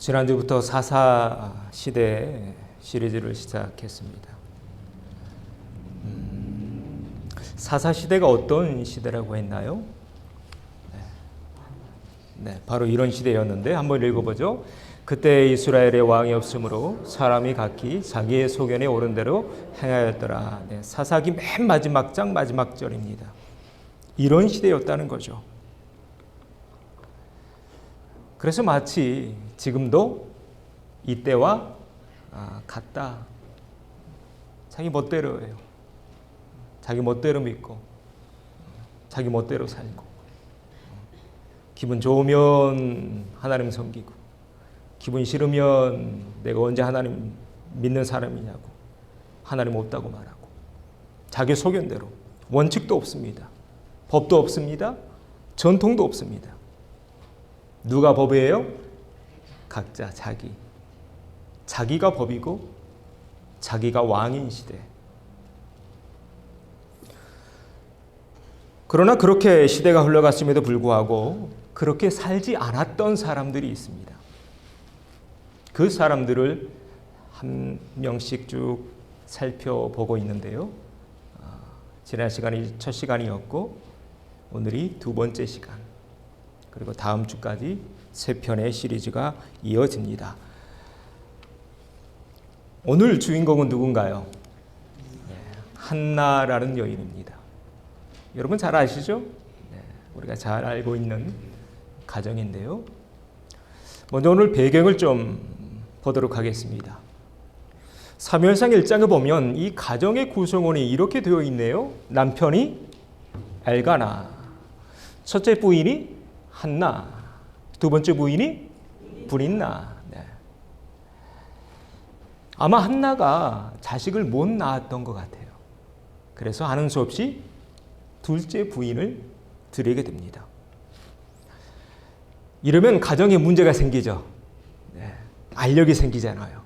지난주부터 사사 시대 시리즈를 시작했습니다. 사사 시대가 어떤 시대라고 했나요? 네, 바로 이런 시대였는데 한번 읽어보죠. 그때 이스라엘의 왕이 없으므로 사람이 각기 자기의 소견에 오른 대로 행하였더라. 네, 사사기 맨 마지막 장 마지막 절입니다. 이런 시대였다는 거죠. 그래서 마치 지금도 이때와 같다. 자기 멋대로예요. 자기 멋대로 믿고 자기 멋대로 살고 기분 좋으면 하나님 섬기고 기분 싫으면 내가 언제 하나님 믿는 사람이냐고 하나님 없다고 말하고 자기 소견대로 원칙도 없습니다. 법도 없습니다. 전통도 없습니다. 누가 법이에요? 각자 자기가 법이고 자기가 왕인 시대. 그러나 그렇게 시대가 흘러갔음에도 불구하고 그렇게 살지 않았던 사람들이 있습니다. 그 사람들을 한 명씩 쭉 살펴보고 있는데요. 지난 시간이 첫 시간이었고 오늘이 두 번째 시간. 그리고 다음 주까지 세 편의 시리즈가 이어집니다. 오늘 주인공은 누군가요? 한나라는 여인입니다. 여러분 잘 아시죠? 우리가 잘 알고 있는 가정인데요. 먼저 오늘 배경을 좀 보도록 하겠습니다. 사무엘상 1장에 보면 이 가정의 구성원이 이렇게 되어 있네요. 남편이 엘가나, 첫째 부인이 한나, 두 번째 부인이 브린나. 네. 아마 한나가 자식을 못 낳았던 것 같아요. 그래서 하는 수 없이 둘째 부인을 드리게 됩니다. 이러면 가정에 문제가 생기죠. 네. 알력이 생기잖아요.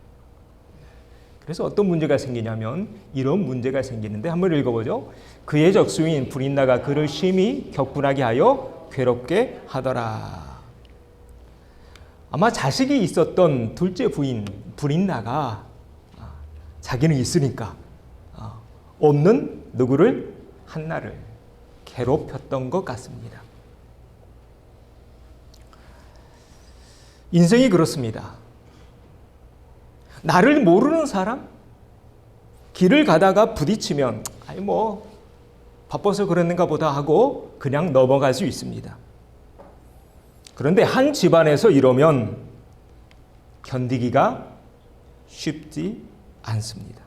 그래서 어떤 문제가 생기냐면 이런 문제가 생기는데 한번 읽어보죠. 그의 적수인 브린나가 그를 심히 격분하게 하여 괴롭게 하더라. 아마 자식이 있었던 둘째 부인 브린나가 자기는 있으니까 없는 누구를? 한나를 괴롭혔던 것 같습니다. 인생이 그렇습니다. 나를 모르는 사람? 길을 가다가 부딪히면 아니 뭐 바빠서 그랬는가 보다 하고 그냥 넘어갈 수 있습니다. 그런데 한 집안에서 이러면 견디기가 쉽지 않습니다.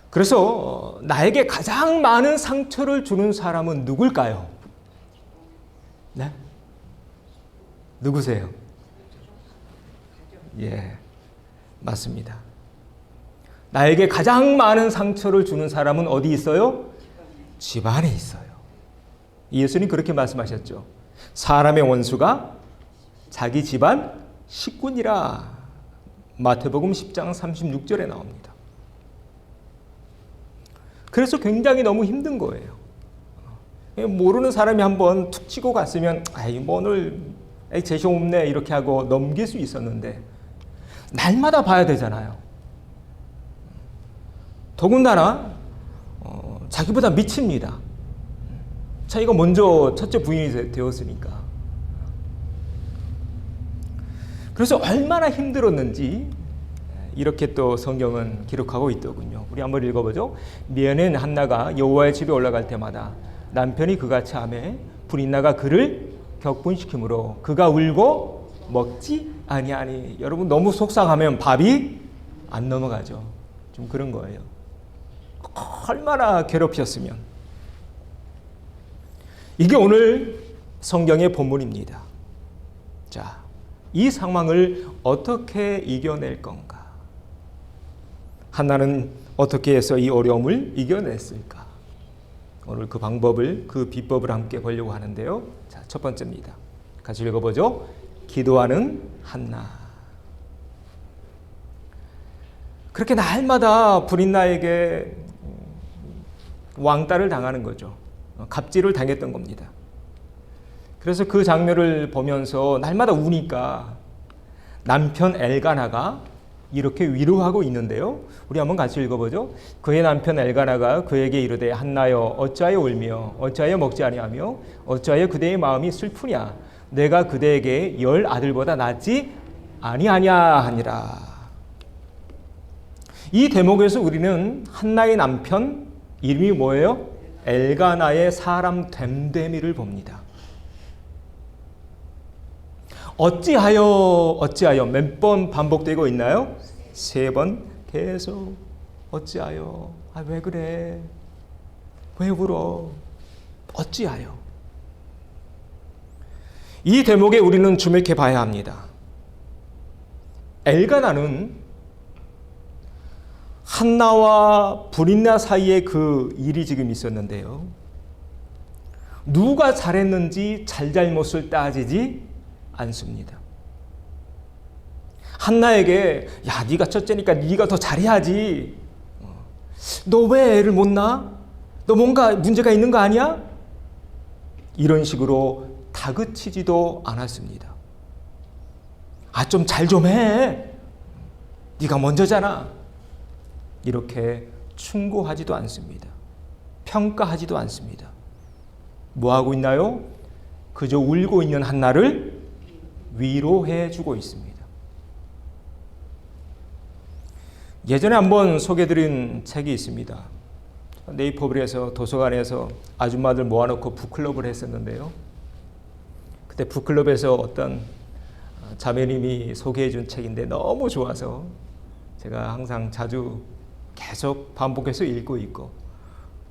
그래서 나에게 가장 많은 상처를 주는 사람은 누굴까요? 네? 누구세요? 예, 맞습니다. 나에게 가장 많은 상처를 주는 사람은 어디 있어요? 집안에 있어요. 예수님 그렇게 말씀하셨죠. 사람의 원수가 자기 집안 식구니라. 마태복음 10장 36절에 나옵니다. 그래서 굉장히 너무 힘든 거예요. 모르는 사람이 한번 툭 치고 갔으면 아이 뭐 오늘 재시 없네 이렇게 하고 넘길 수 있었는데 날마다 봐야 되잖아요. 더군다나 자기보다 미칩니다. 자기가 먼저 첫째 부인이 되었으니까. 그래서 얼마나 힘들었는지 이렇게 또 성경은 기록하고 있더군요. 우리 한번 읽어보죠. 미연은 한나가 여호와의 집에 올라갈 때마다 남편이 그같이 하매 브린나가 그를 격분시키므로 그가 울고 먹지 아니하니. 여러분 너무 속상하면 밥이 안 넘어가죠. 좀 그런 거예요. 얼마나 괴롭혔으면. 이게 오늘 성경의 본문입니다. 자, 이 상황을 어떻게 이겨낼 건가? 한나는 어떻게 해서 이 어려움을 이겨냈을까? 오늘 그 방법을, 그 비법을 함께 보려고 하는데요. 자, 첫 번째입니다. 같이 읽어보죠. 기도하는 한나. 그렇게 날마다 브린나에게 왕따를 당하는 거죠. 갑질을 당했던 겁니다. 그래서 그 장면을 보면서 날마다 우니까 남편 엘가나가 이렇게 위로하고 있는데요. 우리 한번 같이 읽어보죠. 그의 남편 엘가나가 그에게 이르되 한나여 어찌하여 울며 어찌하여 먹지 아니하며 어찌하여 그대의 마음이 슬프냐 내가 그대에게 10 아들보다 낫지 아니하냐 하니라. 이 대목에서 우리는 한나의 남편 이름이 뭐예요? 엘가나의 사람 됨됨이를 봅니다. 어찌하여 몇 번 반복되고 있나요? 3번 계속 어찌하여 왜 그래 왜 울어 어찌하여. 이 대목에 우리는 주목해 봐야 합니다. 엘가나는 한나와 브릿나 사이에 그 일이 지금 있었는데요. 누가 잘했는지 잘잘못을 따지지 않습니다. 한나에게 야 네가 첫째니까 네가 더 잘해야지. 너 왜 애를 못 낳아? 너 뭔가 문제가 있는 거 아니야? 이런 식으로 다그치지도 않았습니다. 좀 잘 좀 해. 네가 먼저잖아. 이렇게 충고하지도 않습니다. 평가하지도 않습니다. 뭐 하고 있나요? 그저 울고 있는 한나를 위로해 주고 있습니다. 예전에 한번 소개드린 책이 있습니다. 네이버블에서 도서관에서 아줌마들 모아놓고 북클럽을 했었는데요. 그때 북클럽에서 어떤 자매님이 소개해 준 책인데 너무 좋아서 제가 항상 자주 계속 반복해서 읽고 있고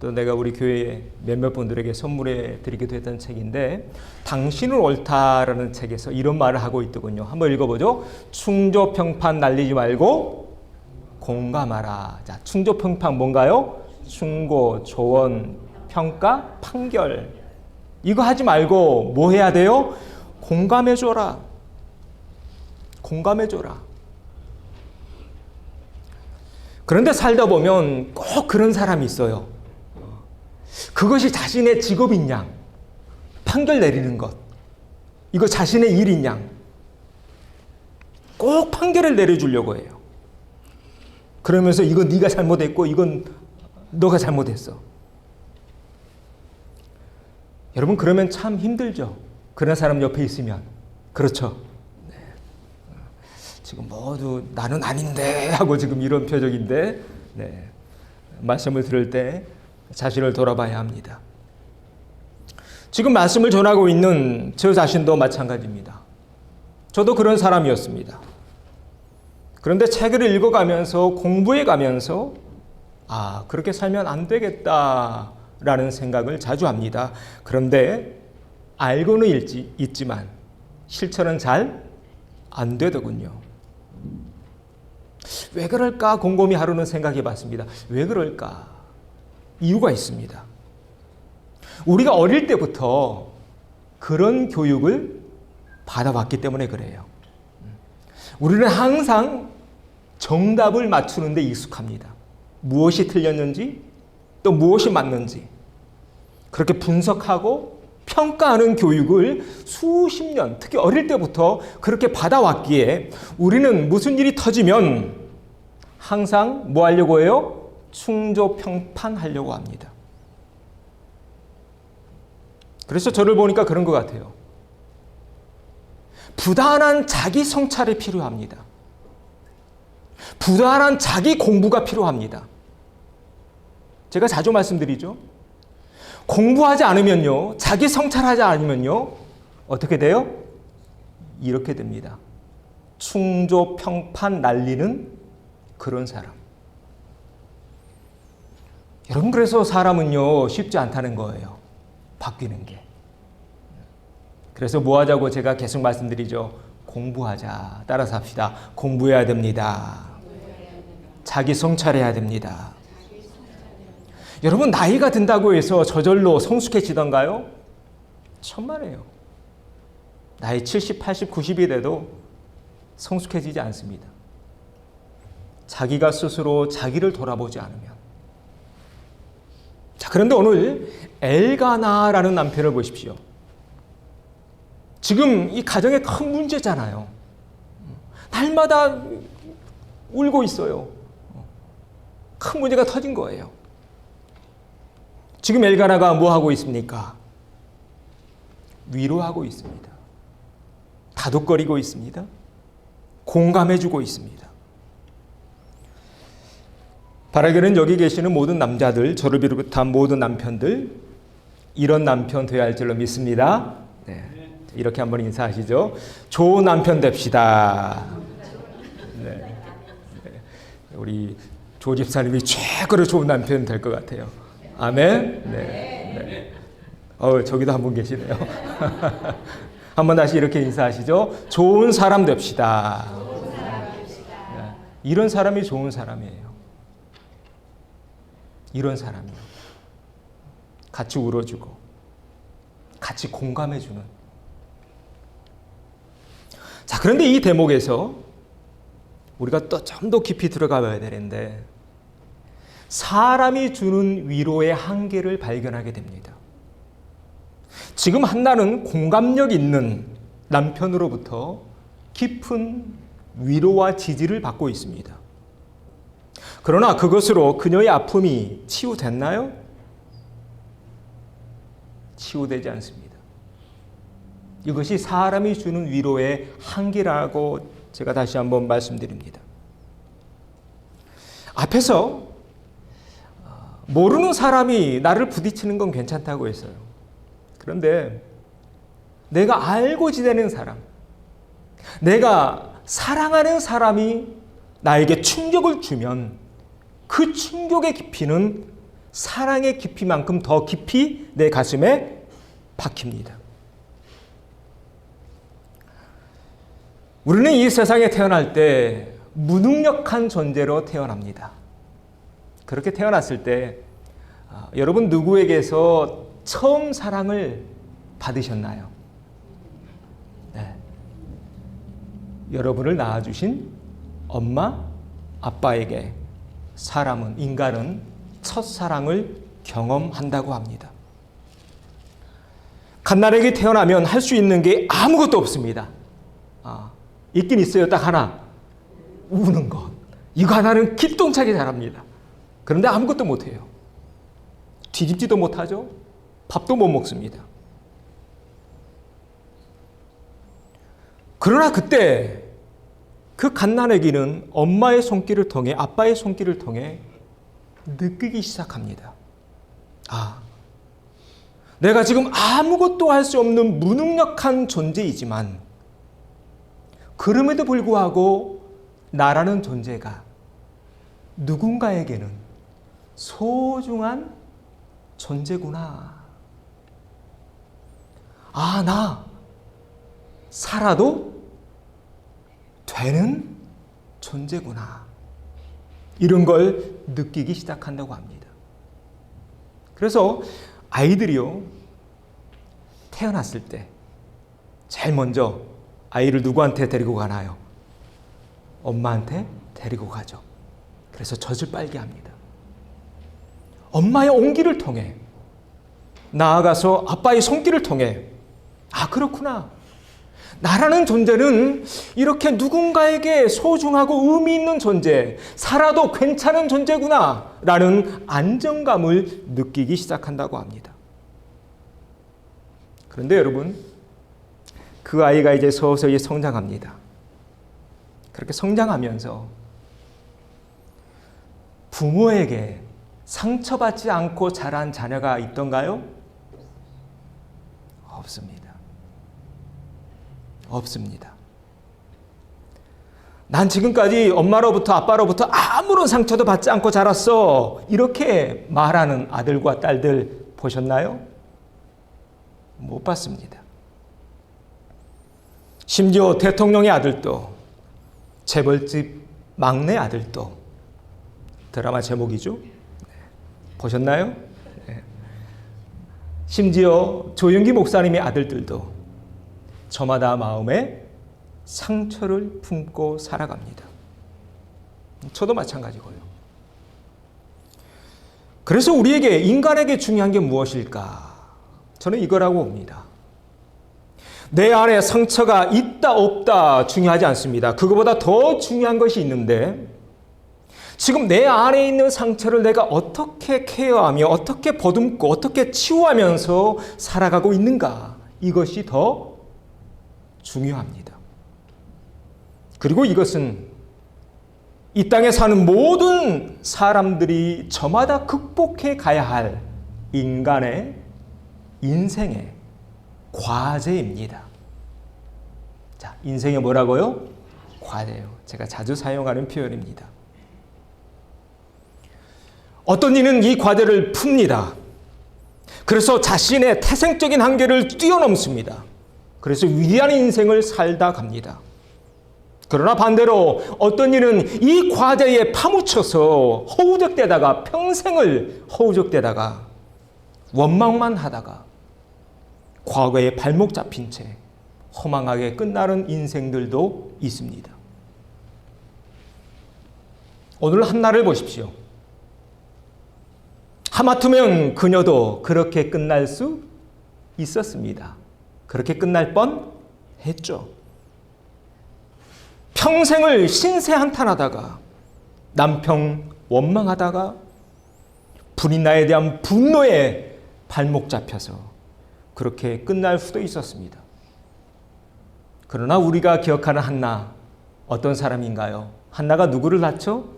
또 내가 우리 교회에 몇몇 분들에게 선물해 드리기도 했던 책인데 당신은 옳다라는 책에서 이런 말을 하고 있더군요. 한번 읽어보죠. 충조평판 날리지 말고 공감하라. 자, 충조평판 뭔가요? 충고, 조언, 평가, 판결. 이거 하지 말고 뭐 해야 돼요? 공감해줘라. 공감해줘라. 그런데 살다 보면 꼭 그런 사람이 있어요. 그것이 자신의 직업인 양, 판결 내리는 것, 이거 자신의 일인 양, 꼭 판결을 내려주려고 해요. 그러면서 이건 네가 잘못했고 이건 너가 잘못했어. 여러분 그러면 참 힘들죠. 그런 사람 옆에 있으면. 그렇죠. 네. 지금 모두 나는 아닌데 하고 지금 이런 표정인데 네. 말씀을 들을 때 자신을 돌아봐야 합니다. 지금 말씀을 전하고 있는 저 자신도 마찬가지입니다. 저도 그런 사람이었습니다. 그런데 책을 읽어가면서 공부해가면서 그렇게 살면 안 되겠다라는 생각을 자주 합니다. 그런데 알고는 있지만 실천은 잘 안 되더군요. 왜 그럴까 곰곰이 하루는 생각해 봤습니다. 왜 그럴까? 이유가 있습니다. 우리가 어릴 때부터 그런 교육을 받아왔기 때문에 그래요. 우리는 항상 정답을 맞추는 데 익숙합니다. 무엇이 틀렸는지 또 무엇이 맞는지 그렇게 분석하고 평가하는 교육을 수십 년, 특히 어릴 때부터 그렇게 받아왔기에 우리는 무슨 일이 터지면 항상 뭐 하려고 해요? 충조평판하려고 합니다. 그래서 저를 보니까 그런 것 같아요. 부단한 자기 성찰이 필요합니다. 부단한 자기 공부가 필요합니다. 제가 자주 말씀드리죠. 공부하지 않으면요, 자기 성찰하지 않으면요, 어떻게 돼요? 이렇게 됩니다. 충조평판 날리는 그런 사람. 여러분, 그래서 사람은요, 쉽지 않다는 거예요. 바뀌는 게. 그래서 뭐 하자고 제가 계속 말씀드리죠. 공부하자. 따라서 합시다. 공부해야 됩니다. 자기 성찰해야 됩니다. 여러분, 나이가 든다고 해서 저절로 성숙해지던가요? 천만에요. 나이 70, 80, 90이 돼도 성숙해지지 않습니다. 자기가 스스로 자기를 돌아보지 않으면. 자, 그런데 오늘 엘가나라는 남편을 보십시오. 지금 이 가정의 큰 문제잖아요. 날마다 울고 있어요. 큰 문제가 터진 거예요. 지금 엘가나가 뭐 하고 있습니까? 위로하고 있습니다. 다독거리고 있습니다. 공감해주고 있습니다. 바라기는 여기 계시는 모든 남자들, 저를 비롯한 모든 남편들, 이런 남편 되어야 할 줄로 믿습니다. 네. 이렇게 한번 인사하시죠. 좋은 남편 됩시다. 네. 네. 우리 조 집사님이 최고로 좋은 남편 될 것 같아요. 아멘. 네. 네. 저기도 한 분 계시네요. 한번 다시 이렇게 인사하시죠. 좋은 사람 됩시다. 네. 이런 사람이 좋은 사람이에요. 이런 사람이요. 같이 울어주고, 같이 공감해주는. 자, 그런데 이 대목에서 우리가 또 좀 더 깊이 들어가 봐야 되는데, 사람이 주는 위로의 한계를 발견하게 됩니다. 지금 한나는 공감력 있는 남편으로부터 깊은 위로와 지지를 받고 있습니다. 그러나 그것으로 그녀의 아픔이 치유됐나요? 치유되지 않습니다. 이것이 사람이 주는 위로의 한계라고 제가 다시 한번 말씀드립니다. 앞에서 모르는 사람이 나를 부딪히는 건 괜찮다고 했어요. 그런데 내가 알고 지내는 사람, 내가 사랑하는 사람이 나에게 충격을 주면 그 충격의 깊이는 사랑의 깊이만큼 더 깊이 내 가슴에 박힙니다. 우리는 이 세상에 태어날 때 무능력한 존재로 태어납니다. 그렇게 태어났을 때 여러분 누구에게서 처음 사랑을 받으셨나요? 네. 여러분을 낳아주신 엄마, 아빠에게 인간은 첫사랑을 경험한다고 합니다. 갓난아기 태어나면 할 수 있는 게 아무것도 없습니다. 있긴 있어요. 딱 하나. 우는 것. 이거 하나는 기똥차게 잘합니다. 그런데 아무것도 못해요. 뒤집지도 못하죠. 밥도 못 먹습니다. 그러나 그때 그 갓난아기는 엄마의 손길을 통해, 아빠의 손길을 통해 느끼기 시작합니다. 내가 지금 아무것도 할 수 없는 무능력한 존재이지만 그럼에도 불구하고 나라는 존재가 누군가에게는 소중한 존재구나. 나 살아도 되는 존재구나. 이런 걸 느끼기 시작한다고 합니다. 그래서 아이들이요, 태어났을 때 제일 먼저 아이를 누구한테 데리고 가나요? 엄마한테 데리고 가죠. 그래서 젖을 빨게 합니다. 엄마의 온기를 통해, 나아가서 아빠의 손길을 통해, 그렇구나. 나라는 존재는 이렇게 누군가에게 소중하고 의미 있는 존재, 살아도 괜찮은 존재구나 라는 안정감을 느끼기 시작한다고 합니다. 그런데 여러분, 그 아이가 이제 서서히 성장합니다. 그렇게 성장하면서 부모에게 상처받지 않고 자란 자녀가 있던가요? 없습니다. 난 지금까지 엄마로부터 아빠로부터 아무런 상처도 받지 않고 자랐어. 이렇게 말하는 아들과 딸들 보셨나요? 못 봤습니다. 심지어 대통령의 아들도, 재벌집 막내 아들도, 드라마 제목이죠. 보셨나요? 심지어 조영기 목사님의 아들들도 저마다 마음에 상처를 품고 살아갑니다. 저도 마찬가지고요. 그래서 우리에게, 인간에게 중요한 게 무엇일까? 저는 이거라고 봅니다. 내 안에 상처가 있다 없다 중요하지 않습니다. 그거보다 더 중요한 것이 있는데 지금 내 안에 있는 상처를 내가 어떻게 케어하며 어떻게 보듬고 어떻게 치유하면서 살아가고 있는가, 이것이 더 중요합니다. 그리고 이것은 이 땅에 사는 모든 사람들이 저마다 극복해 가야 할 인간의 인생의 과제입니다. 자, 인생의 뭐라고요? 과제요. 제가 자주 사용하는 표현입니다. 어떤 이는 이 과제를 풉니다. 그래서 자신의 태생적인 한계를 뛰어넘습니다. 그래서 위대한 인생을 살다 갑니다. 그러나 반대로 어떤 이는 이 과제에 파묻혀서 허우적대다가 평생을 허우적대다가 원망만 하다가 과거에 발목 잡힌 채 허망하게 끝나는 인생들도 있습니다. 오늘 한나를 보십시오. 하마터면 그녀도 그렇게 끝날 수 있었습니다. 그렇게 끝날 뻔했죠. 평생을 신세한탄하다가 남편 원망하다가 불인나에 대한 분노에 발목 잡혀서 그렇게 끝날 수도 있었습니다. 그러나 우리가 기억하는 한나, 어떤 사람인가요? 한나가 누구를 낳죠?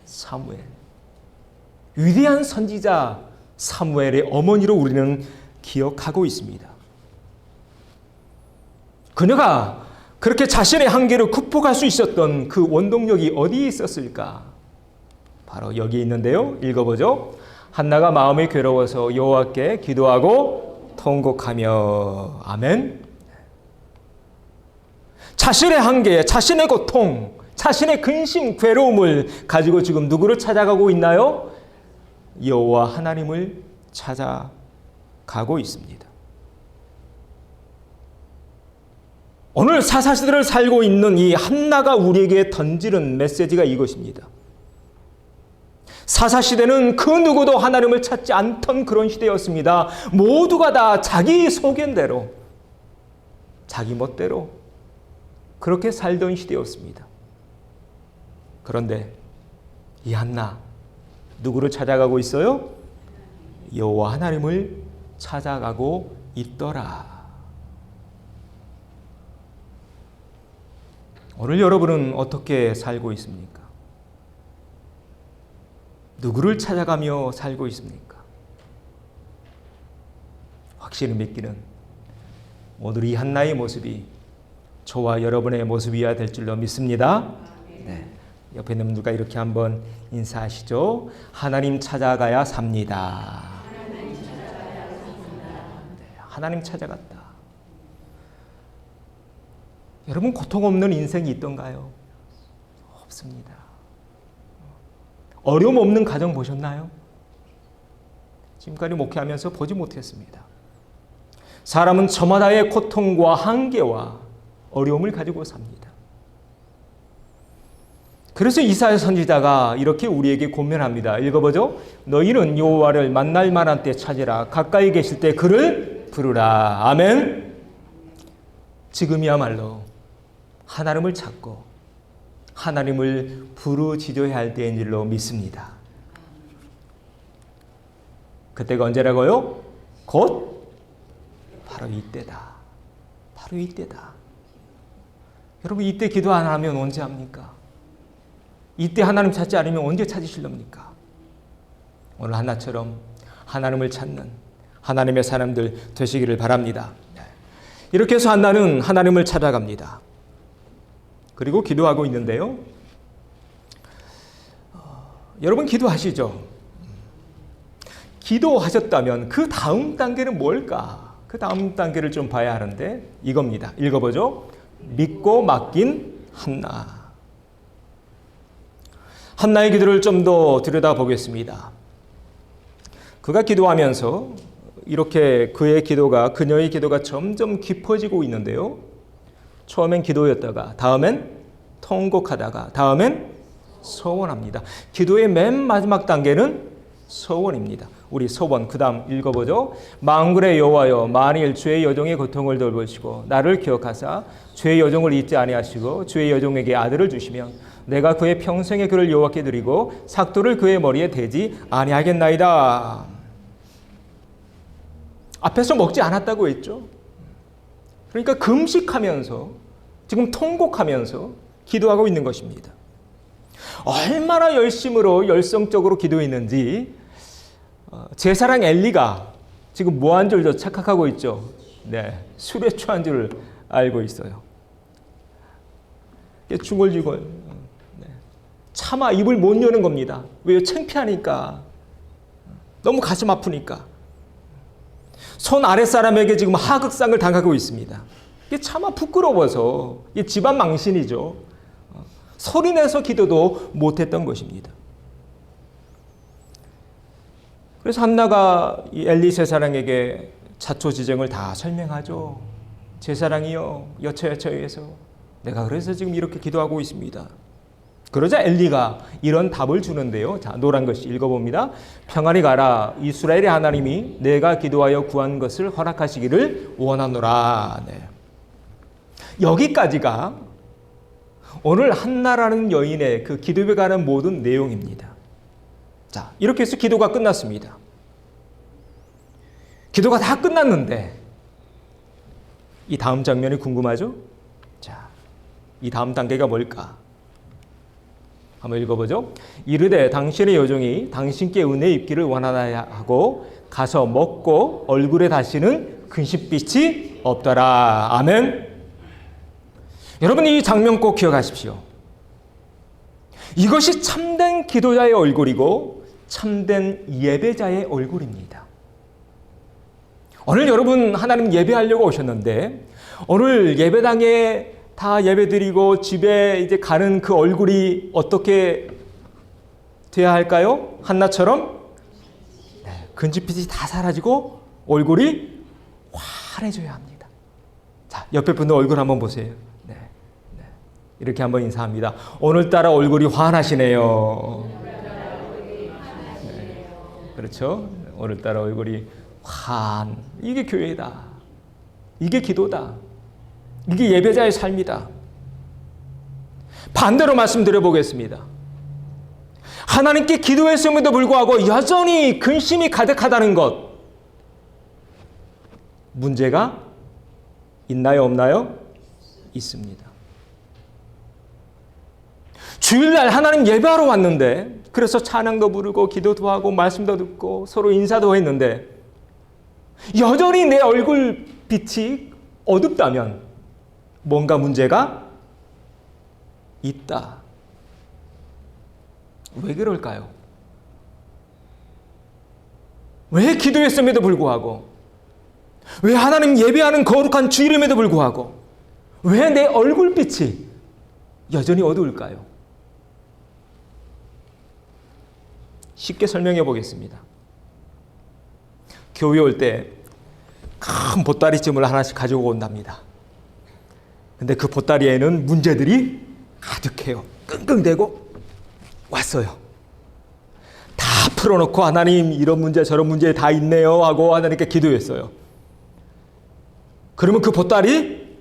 사무엘. 위대한 선지자 사무엘의 어머니로 우리는 기억하고 있습니다. 그녀가 그렇게 자신의 한계를 극복할 수 있었던 그 원동력이 어디에 있었을까? 바로 여기 있는데요. 읽어보죠. 한나가 마음이 괴로워서 여호와께 기도하고 통곡하며. 아멘. 자신의 한계, 자신의 고통, 자신의 근심, 괴로움을 가지고 지금 누구를 찾아가고 있나요? 여호와 하나님을 찾아가고 있습니다. 오늘 사사시대를 살고 있는 이 한나가 우리에게 던지는 메시지가 이것입니다. 사사시대는 그 누구도 하나님을 찾지 않던 그런 시대였습니다. 모두가 다 자기 소견대로, 자기 멋대로 그렇게 살던 시대였습니다. 그런데 이 한나, 누구를 찾아가고 있어요? 여호와 하나님을 찾아가고 있더라. 오늘 여러분은 어떻게 살고 있습니까? 누구를 찾아가며 살고 있습니까? 확실히 믿기는 오늘 이 한나의 모습이 저와 여러분의 모습이어야 될 줄로 믿습니다. 네. 옆에 있는 분들과 이렇게 한번 인사하시죠. 하나님 찾아가야 삽니다. 네, 하나님 찾아갔다. 여러분, 고통 없는 인생이 있던가요? 없습니다. 어려움 없는 가정 보셨나요? 지금까지 목회하면서 보지 못했습니다. 사람은 저마다의 고통과 한계와 어려움을 가지고 삽니다. 그래서 이사야 선지자가 이렇게 우리에게 권면합니다. 읽어보죠. 너희는 여호와를 만날 만한 때 찾으라. 가까이 계실 때 그를 부르라. 아멘. 지금이야말로 하나님을 찾고 하나님을 부르짖어야 할 때인 줄로 믿습니다. 그때가 언제라고요? 곧 바로 이때다. 바로 이때다. 여러분, 이때 기도 안 하면 언제 합니까? 이때 하나님 찾지 않으면 언제 찾으실랍니까? 오늘 한나처럼 하나님을 찾는 하나님의 사람들 되시기를 바랍니다. 이렇게 해서 한나는 하나님을 찾아갑니다. 그리고 기도하고 있는데요. 여러분, 기도하시죠? 기도하셨다면 그 다음 단계는 뭘까? 그 다음 단계를 좀 봐야 하는데 이겁니다. 읽어보죠. 믿고 맡긴 한나. 한나의 기도를 좀 더 들여다보겠습니다. 그가 기도하면서 이렇게 그녀의 기도가 점점 깊어지고 있는데요. 처음엔 기도였다가 다음엔 통곡하다가 다음엔 서원합니다. 기도의 맨 마지막 단계는 서원입니다. 우리 소원 그 다음 읽어보죠. 만군의 여호와여 만일 주의 여종의 고통을 돌보시고 나를 기억하사 주의 여종을 잊지 아니하시고 주의 여종에게 아들을 주시면 내가 그의 평생의 그를 여호와께 드리고 삭도를 그의 머리에 대지 아니하겠나이다. 앞에서 먹지 않았다고 했죠. 그러니까 금식하면서 지금 통곡하면서 기도하고 있는 것입니다. 얼마나 열심으로 열성적으로 기도했는지 제사랑 엘리가 지금 뭐 한 줄 착각하고 있죠. 네, 술에 취한 줄 알고 있어요. 중얼중얼 네. 차마 입을 못 여는 겁니다. 왜요? 창피하니까. 너무 가슴 아프니까. 손 아랫사람에게 지금 하극상을 당하고 있습니다. 이게 차마 부끄러워서 이게 집안 망신이죠. 소리내서 기도도 못했던 것입니다. 그래서 한나가 이 엘리 제사장에게 자초지정을 다 설명하죠. 제사장이여 여처여처해서 내가 그래서 지금 이렇게 기도하고 있습니다. 그러자 엘리가 이런 답을 주는데요. 자, 노란 글씨 읽어봅니다. 평안히 가라. 이스라엘의 하나님이 내가 기도하여 구한 것을 허락하시기를 원하노라. 네. 여기까지가 오늘 한나라는 여인의 그 기도에 관한 모든 내용입니다. 자, 이렇게 해서 기도가 끝났습니다. 기도가 다 끝났는데 이 다음 장면이 궁금하죠? 자, 이 다음 단계가 뭘까? 한번 읽어보죠. 이르되 당신의 여종이 당신께 은혜 입기를 원하나야 하고 가서 먹고 얼굴에 다시는 근심빛이 없더라. 아멘. 여러분 이 장면 꼭 기억하십시오. 이것이 참된 기도자의 얼굴이고 참된 예배자의 얼굴입니다. 오늘 여러분 하나님 예배하려고 오셨는데 오늘 예배당에 다 예배드리고 집에 이제 가는 그 얼굴이 어떻게 돼야 할까요? 한나처럼 네, 근집빛이 다 사라지고 얼굴이 환해져야 합니다. 자, 옆에 분들 얼굴 한번 보세요. 네, 네. 이렇게 한번 인사합니다. 오늘따라 얼굴이 환하시네요. 네, 그렇죠? 오늘따라 얼굴이 이게 교회다. 이게 기도다. 이게 예배자의 삶이다. 반대로 말씀드려 보겠습니다. 하나님께 기도했음에도 불구하고 여전히 근심이 가득하다는 것. 문제가 있나요? 없나요? 있습니다. 주일날 하나님 예배하러 왔는데 그래서 찬양도 부르고 기도도 하고 말씀도 듣고 서로 인사도 했는데 여전히 내 얼굴 빛이 어둡다면 뭔가 문제가 있다. 왜 그럴까요? 왜 기도했음에도 불구하고 왜 하나님 예배하는 거룩한 주일임에도 불구하고 왜 내 얼굴빛이 여전히 어두울까요? 쉽게 설명해 보겠습니다. 교회 올 때 큰 보따리쯤을 하나씩 가지고 온답니다. 근데 그 보따리에는 문제들이 가득해요. 끙끙대고 왔어요. 다 풀어놓고 하나님 이런 문제 저런 문제 다 있네요 하고 하나님께 기도했어요. 그러면 그 보따리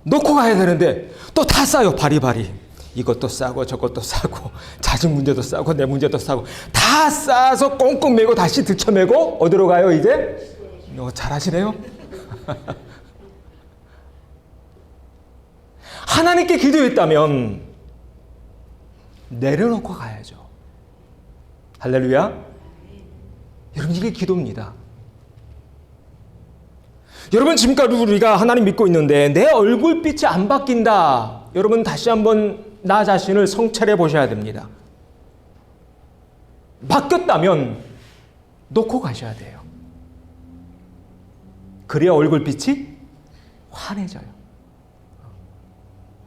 놓고 가야 되는데 또 다 싸요. 바리바리. 이것도 싸고 저것도 싸고 자식 문제도 싸고 내 문제도 싸고 다 싸서 꽁꽁 메고 다시 들쳐메고 어디로 가요 이제? 잘하시네요. 하나님께 기도했다면 내려놓고 가야죠. 할렐루야. 여러분 이게 기도입니다. 여러분 지금까지 우리가 하나님 믿고 있는데 내 얼굴빛이 안 바뀐다. 여러분 다시 한번 나 자신을 성찰해 보셔야 됩니다. 바뀌었다면 놓고 가셔야 돼요. 그래야 얼굴빛이 환해져요.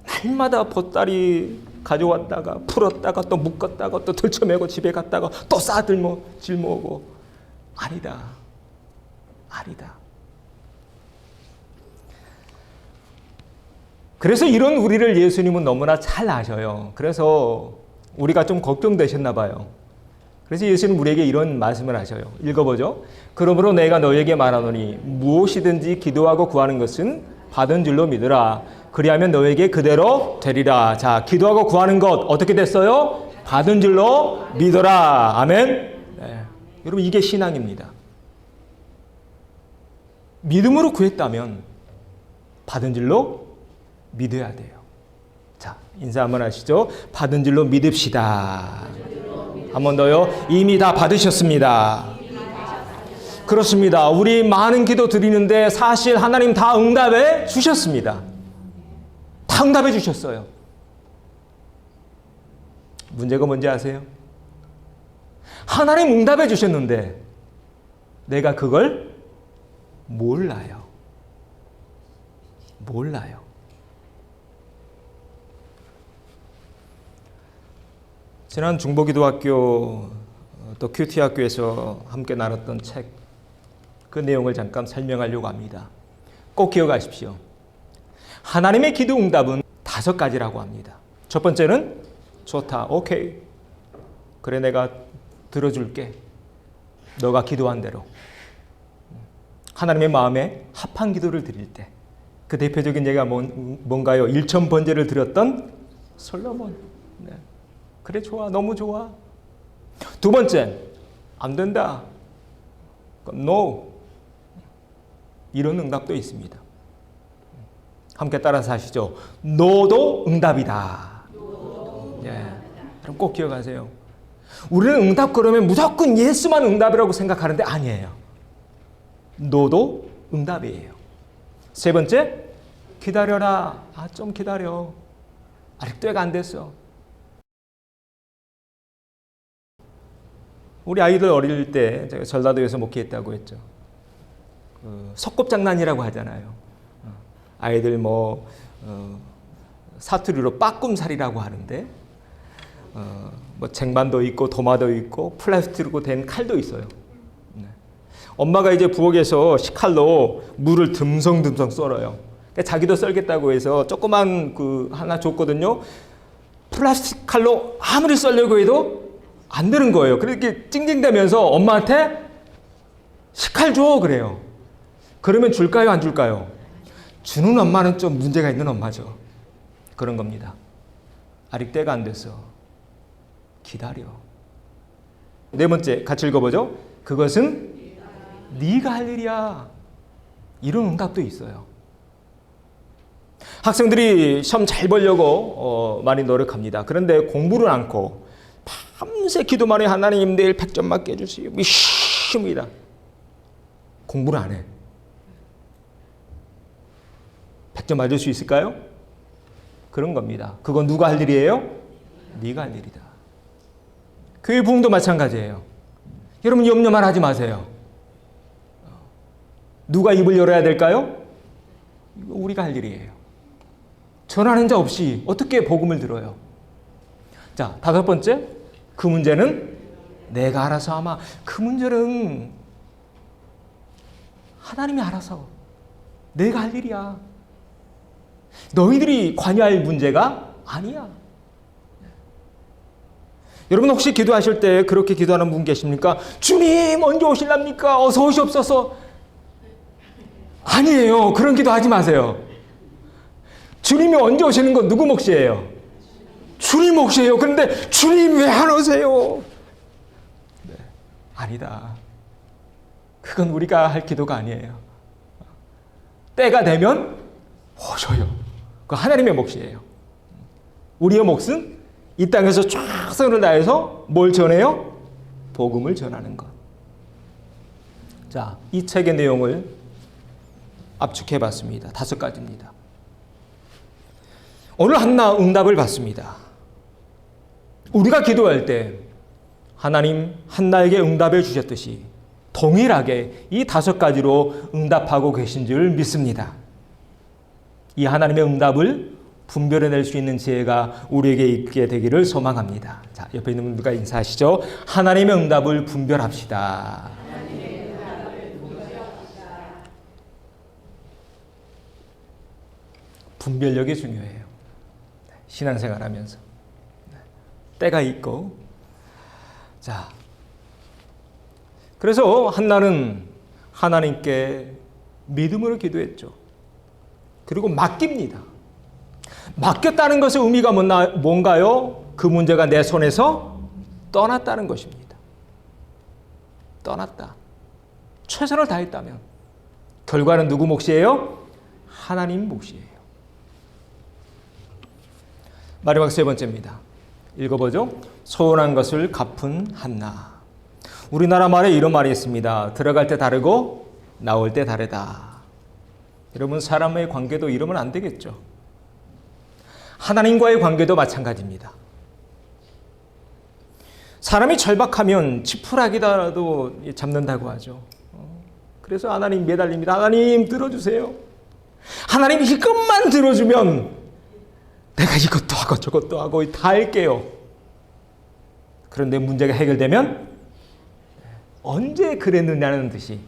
날마다 보따리 가져왔다가 풀었다가 또 묶었다가 또 들쳐매고 집에 갔다가 또 жил모으고 아니다. 그래서 이런 우리를 예수님은 너무나 잘 아셔요. 그래서 우리가 좀 걱정되셨나 봐요. 그래서 예수는 우리에게 이런 말씀을 하셔요. 읽어보죠. 그러므로 내가 너에게 말하노니 무엇이든지 기도하고 구하는 것은 받은 줄로 믿으라. 그리하면 너에게 그대로 되리라. 자, 기도하고 구하는 것 어떻게 됐어요? 받은 줄로 믿어라. 아멘. 네. 여러분 이게 신앙입니다. 믿음으로 구했다면 받은 줄로 믿어야 돼요. 자, 인사 한번 하시죠. 받은 줄로 믿읍시다. 한 번 더요. 이미 다 받으셨습니다. 그렇습니다. 우리 많은 기도 드리는데 사실 하나님 다 응답해 주셨습니다. 다 응답해 주셨어요. 문제가 뭔지 아세요? 하나님 응답해 주셨는데 내가 그걸 몰라요. 몰라요. 지난 중보기도학교 또 큐티학교에서 함께 나눴던 책, 그 내용을 잠깐 설명하려고 합니다. 꼭 기억하십시오. 하나님의 기도 응답은 5가지라고 합니다. 첫 번째는 좋다, 오케이. 그래 내가 들어줄게. 너가 기도한 대로. 하나님의 마음에 합한 기도를 드릴 때 그 대표적인 예가 뭔가요? 1,000번제를 드렸던 솔로몬. 네. 그래 좋아, 너무 좋아. 두 번째, 안 된다. No. 이런 응답도 있습니다. 함께 따라서 하시죠. No도 응답이다. 예. 여러분 꼭 기억하세요. 우리는 응답 그러면 무조건 예수만 응답이라고 생각하는데 아니에요. No도 응답이에요. 세 번째, 기다려라. 좀 기다려. 아직 때가 안 됐어. 우리 아이들 어릴 때 제가 전라도에서 목회했다고 했죠. 소꿉장난이라고 하잖아요. 아이들 사투리로 빠꿈살이라고 하는데 쟁반도 있고 도마도 있고 플라스틱으로 된 칼도 있어요. 엄마가 이제 부엌에서 식칼로 물을 듬성듬성 썰어요. 자기도 썰겠다고 해서 조그만 하나 줬거든요. 플라스틱 칼로 아무리 썰려고 해도 안 되는 거예요. 그렇게 찡찡대면서 엄마한테 식칼 줘 그래요. 그러면 줄까요, 안 줄까요? 주는 엄마는 좀 문제가 있는 엄마죠. 그런 겁니다. 아직 때가 안 됐어. 기다려. 네 번째, 같이 읽어보죠. 그것은 네가 할 일이야. 이런 응답도 있어요. 학생들이 시험 잘 보려고 많이 노력합니다. 그런데 공부를 않고 밤새 기도만 해. 하나님 내일 100점 맞게 해주세요. 미십니다. 공부를 안 해. 100점 맞을 수 있을까요? 그런 겁니다. 그건 누가 할 일이에요? 네가 할 일이다. 교회 부흥도 마찬가지예요. 여러분 염려만 하지 마세요. 누가 입을 열어야 될까요? 우리가 할 일이에요. 전하는 자 없이 어떻게 복음을 들어요? 자, 5번째, 그 문제는 내가 알아서 아마 그 문제는 하나님이 알아서 내가 할 일이야. 너희들이 관여할 문제가 아니야. 여러분 혹시 기도하실 때 그렇게 기도하는 분 계십니까? 주님 언제 오실랍니까? 어서 오시옵소서. 아니에요. 그런 기도 하지 마세요. 주님이 언제 오시는 건 누구 몫이에요? 주님 몫이에요. 그런데 주님 왜 안 오세요? 네, 아니다. 그건 우리가 할 기도가 아니에요. 때가 되면 오셔요. 그 하나님의 몫이에요. 우리의 몫은 이 땅에서 최선을 다해서 뭘 전해요? 복음을 전하는 것. 자, 이 책의 내용을 압축해 봤습니다. 5가지입니다. 오늘 한나 응답을 받습니다. 우리가 기도할 때 하나님 한나에게 응답해 주셨듯이 동일하게 이 5가지로 응답하고 계신 줄 믿습니다. 이 하나님의 응답을 분별해낼 수 있는 지혜가 우리에게 있게 되기를 소망합니다. 자, 옆에 있는 분들과 인사하시죠. 하나님의 응답을 분별합시다. 분별력이 중요해요. 신앙생활 하면서. 때가 있고. 자, 그래서 한나는 하나님께 믿음으로 기도했죠. 그리고 맡깁니다. 맡겼다는 것의 의미가 뭔가요? 그 문제가 내 손에서 떠났다는 것입니다. 떠났다. 최선을 다했다면 결과는 누구 몫이에요? 하나님 몫이에요. 마지막 세 번째입니다. 읽어보죠. 소원한 것을 갚은 한나. 우리나라 말에 이런 말이 있습니다. 들어갈 때 다르고 나올 때 다르다. 여러분, 사람의 관계도 이러면 안 되겠죠. 하나님과의 관계도 마찬가지입니다. 사람이 절박하면 지푸라기라도 잡는다고 하죠. 그래서 하나님 매달립니다. 하나님 들어주세요. 하나님 이것만 들어주면 내가 이것도 하고 저것도 하고 다 할게요. 그런데 문제가 해결되면 언제 그랬느냐는 듯이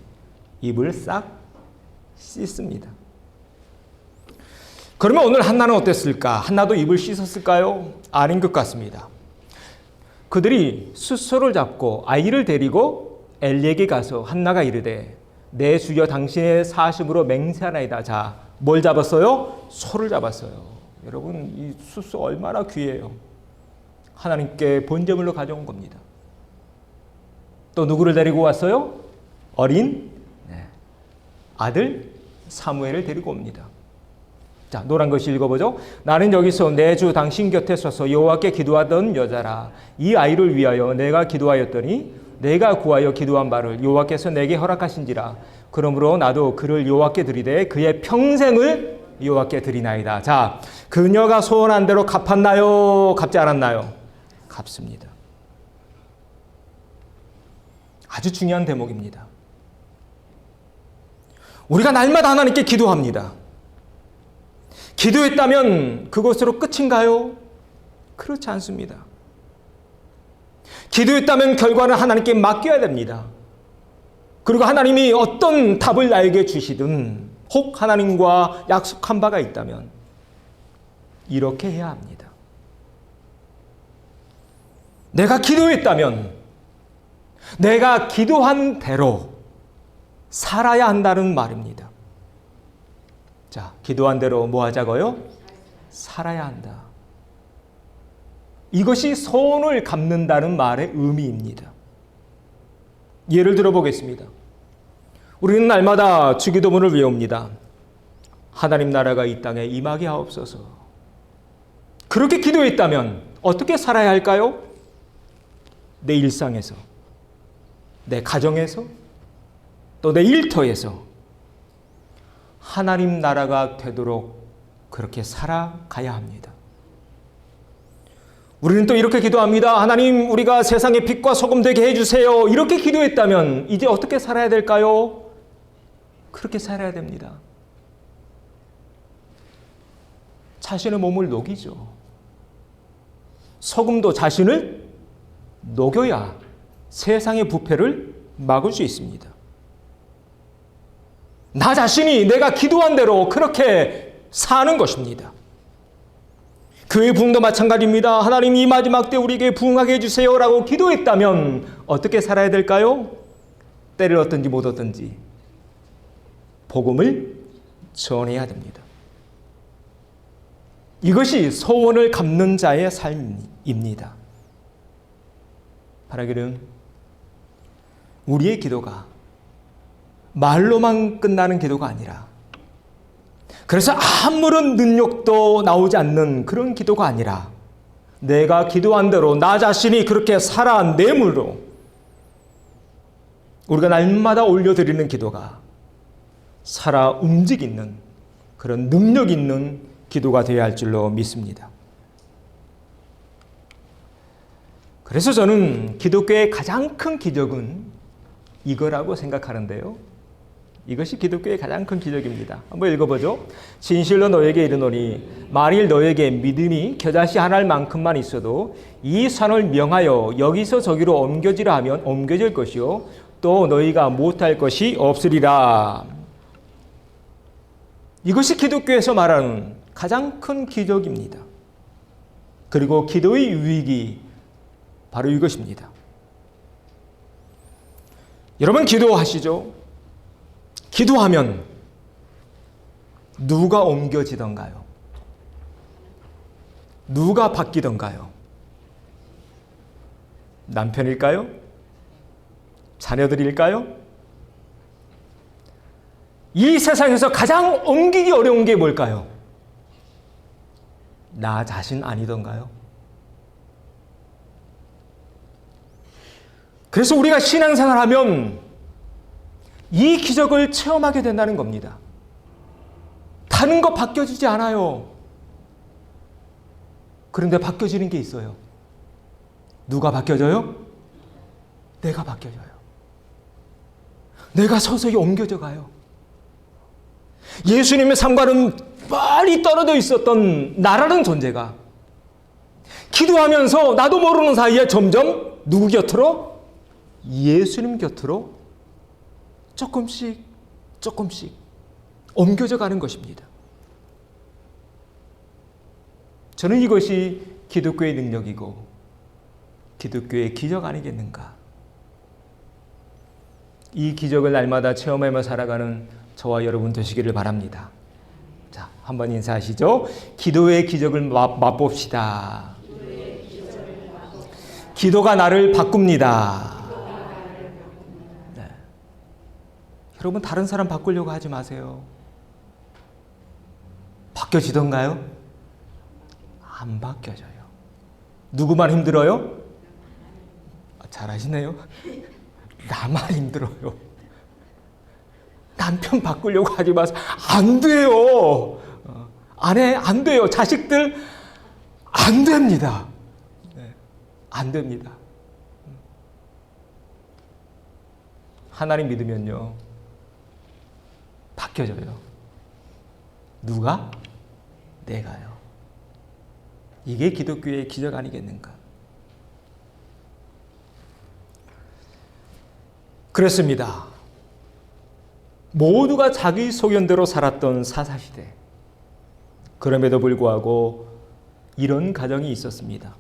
입을 싹 씻습니다. 그러면 오늘 한나는 어땠을까? 한나도 입을 씻었을까요? 아닌 것 같습니다. 그들이 숫소를 잡고 아이를 데리고 엘리에게 가서 한나가 이르되 내 주여 당신의 사심으로 맹세하나이다. 자, 뭘 잡았어요? 소를 잡았어요. 여러분, 이 숫소 얼마나 귀해요. 하나님께 번제물로 가져온 겁니다. 또 누구를 데리고 왔어요? 어린 아들 사무엘을 데리고 옵니다. 자, 노란 것이 읽어보죠. 나는 여기서 내 주 당신 곁에 서서 여호와께 기도하던 여자라. 이 아이를 위하여 내가 기도하였더니 내가 구하여 기도한 바를 여호와께서 내게 허락하신지라. 그러므로 나도 그를 여호와께 드리되 그의 평생을 여호와께 드리나이다. 자, 그녀가 소원한 대로 갚았나요? 갚지 않았나요? 갚습니다. 아주 중요한 대목입니다. 우리가 날마다 하나님께 기도합니다. 기도했다면 그것으로 끝인가요? 그렇지 않습니다. 기도했다면 결과는 하나님께 맡겨야 됩니다. 그리고 하나님이 어떤 답을 나에게 주시든 혹 하나님과 약속한 바가 있다면 이렇게 해야 합니다. 내가 기도했다면 내가 기도한 대로 살아야 한다는 말입니다. 자, 기도한 대로 뭐 하자고요? 살아야 한다. 이것이 소원을 갚는다는 말의 의미입니다. 예를 들어 보겠습니다. 우리는 날마다 주기도문을 외웁니다. 하나님 나라가 이 땅에 임하게 하옵소서. 그렇게 기도했다면 어떻게 살아야 할까요? 내 일상에서, 내 가정에서, 또 내 일터에서 하나님 나라가 되도록 그렇게 살아가야 합니다. 우리는 또 이렇게 기도합니다. 하나님, 우리가 세상의 빛과 소금 되게 해주세요. 이렇게 기도했다면 이제 어떻게 살아야 될까요? 그렇게 살아야 됩니다. 자신의 몸을 녹이죠. 소금도 자신을 녹여야 세상의 부패를 막을 수 있습니다. 나 자신이 내가 기도한 대로 그렇게 사는 것입니다. 교회 부흥도 마찬가지입니다. 하나님 이 마지막 때 우리에게 부흥하게 해주세요 라고 기도했다면 어떻게 살아야 될까요? 때를 얻든지 못 얻든지 복음을 전해야 됩니다. 이것이 소원을 갚는 자의 삶입니다. 바라기는 우리의 기도가 말로만 끝나는 기도가 아니라, 그래서 아무런 능력도 나오지 않는 그런 기도가 아니라 내가 기도한 대로 나 자신이 그렇게 살아내므로 우리가 날마다 올려드리는 기도가 살아 움직이는 그런 능력 있는 기도가 되어야 할 줄로 믿습니다. 그래서 저는 기독교의 가장 큰 기적은 이거라고 생각하는데요. 이것이 기독교의 가장 큰 기적입니다. 한번 읽어보죠. 진실로 너에게 이르노니 만일 너에게 믿음이 겨자씨 하나일 만큼만 있어도 이 산을 명하여 여기서 저기로 옮겨지라 하면 옮겨질 것이요 또 너희가 못할 것이 없으리라. 이것이 기독교에서 말하는 가장 큰 기적입니다. 그리고 기도의 유익이 바로 이것입니다. 여러분 기도하시죠? 기도하면 누가 옮겨지던가요? 누가 바뀌던가요? 남편일까요? 자녀들일까요? 이 세상에서 가장 옮기기 어려운 게 뭘까요? 나 자신 아니던가요? 그래서 우리가 신앙생활하면 이 기적을 체험하게 된다는 겁니다. 다른 거 바뀌어지지 않아요. 그런데 바뀌어지는 게 있어요. 누가 바뀌어져요? 내가 바뀌어져요. 내가 서서히 옮겨져 가요. 예수님의 삶과는 멀리 떨어져 있었던 나라는 존재가 기도하면서 나도 모르는 사이에 점점 누구 곁으로? 예수님 곁으로 조금씩 옮겨져 가는 것입니다. 저는 이것이 기독교의 능력이고 기독교의 기적 아니겠는가? 이 기적을 날마다 체험하며 살아가는 저와 여러분 되시기를 바랍니다. 자, 한번 인사하시죠. 기도의 기적을 맛봅시다. 기도가 나를 바꿉니다. 네. 여러분 다른 사람 바꾸려고 하지 마세요. 바뀌어지던가요? 안 바뀌어져요. 누구만 힘들어요? 잘하시네요. 나만 힘들어요. 남편 바꾸려고 하지 마세요. 안 돼요. 아내 안 돼요. 자식들 안 됩니다. 네, 안 됩니다. 하나님 믿으면요. 바뀌어져요. 누가? 내가요. 이게 기독교의 기적 아니겠는가? 그렇습니다. 모두가 자기 소견대로 살았던 사사시대. 그럼에도 불구하고 이런 가정이 있었습니다.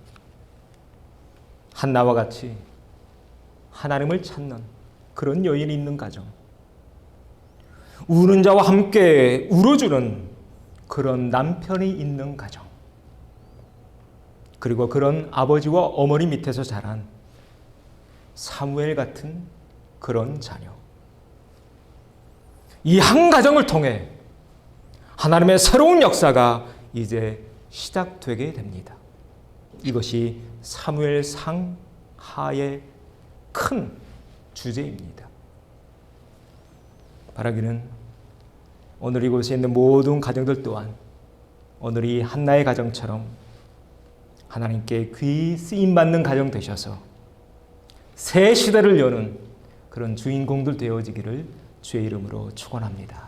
한나와 같이 하나님을 찾는 그런 여인이 있는 가정. 우는 자와 함께 울어주는 그런 남편이 있는 가정. 그리고 그런 아버지와 어머니 밑에서 자란 사무엘 같은 그런 자녀. 이 한 가정을 통해 하나님의 새로운 역사가 이제 시작되게 됩니다. 이것이 사무엘상 하의 큰 주제입니다. 바라기는 오늘 이곳에 있는 모든 가정들 또한 오늘 이 한나의 가정처럼 하나님께 귀히 쓰임받는 가정 되셔서 새 시대를 여는 그런 주인공들 되어지기를 주의 이름으로 축원합니다.